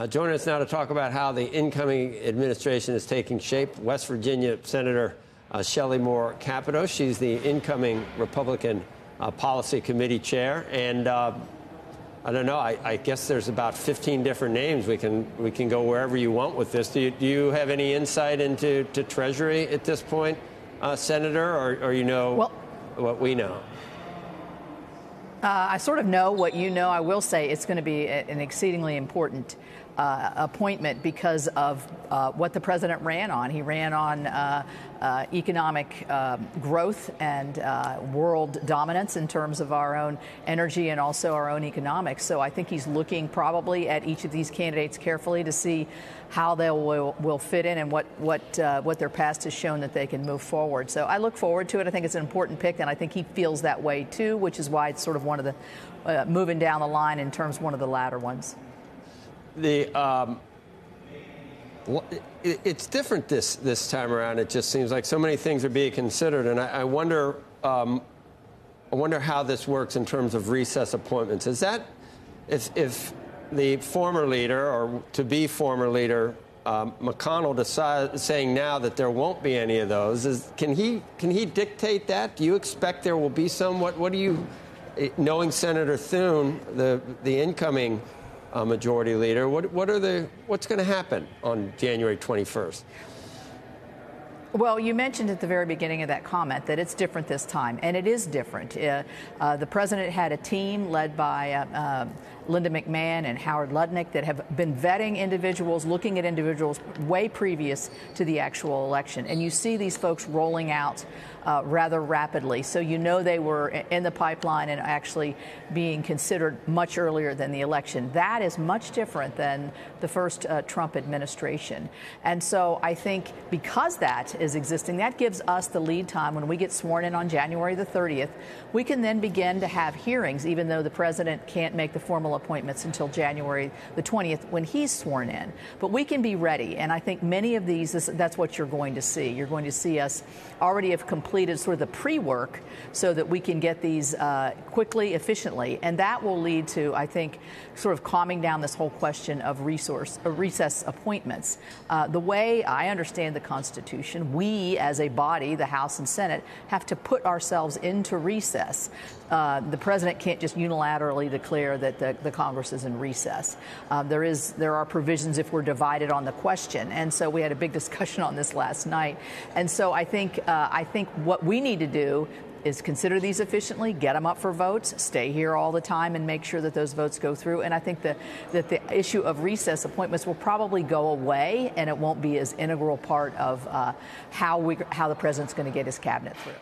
Joining us now to talk about how the incoming administration is taking shape, West Virginia Senator Shelley Moore Capito. She's the incoming Republican Policy Committee chair. And I don't know, I guess there's about 15 different names. We can go wherever you want with this. Do you have any insight into Treasury at this point, Senator, or you know what we know? I sort of know what you know. I will say it's going to be an exceedingly important appointment because of what the president ran on. He ran on economic growth and world dominance in terms of our own energy and also our own economics. So I think he's looking probably at each of these candidates carefully to see how they will fit in and what their past has shown that they can move forward. So I look forward to it. I think it's an important pick, and I think he feels that way too, which is why it's sort of one of the moving down the line in terms of one of the latter ones. It's different this time around. It just seems like so many things are being considered, and I wonder how this works in terms of recess appointments. Is that if the former leader or to-be former leader McConnell decides saying now that there won't be any of those? Can he dictate that? Do you expect there will be some? What do you, knowing Senator Thune, the incoming majority leader, what's going to happen on January 21st? Well, you mentioned at the very beginning of that comment that it's different this time, and it is different. The president had a team led by Linda McMahon and Howard Lutnick that have been vetting individuals, looking at individuals way previous to the actual election. And you see these folks rolling out rather rapidly. So you know they were in the pipeline and actually being considered much earlier than the election. That is much different than the first Trump administration. And so I think because that is existing, that gives us the lead time when we get sworn in on January the 30th. We can then begin to have hearings, even though the president can't make the formal appointments until January the 20th when he's sworn in. But we can be ready. And I think many of these, that's what you're going to see. You're going to see us already have completed sort of the pre-work so that we can get these quickly, efficiently. And that will lead to, I think, sort of calming down this whole question of recess appointments. The way I understand the Constitution, we as a body, the House and Senate, have to put ourselves into recess. The president can't just unilaterally declare that the Congress is in recess. There are provisions if we're divided on the question, and so we had a big discussion on this last night. And so I think what we need to do is consider these efficiently, get them up for votes, stay here all the time, and make sure that those votes go through. And I think that the issue of recess appointments will probably go away, and it won't be as integral part of how the president's going to get his cabinet through.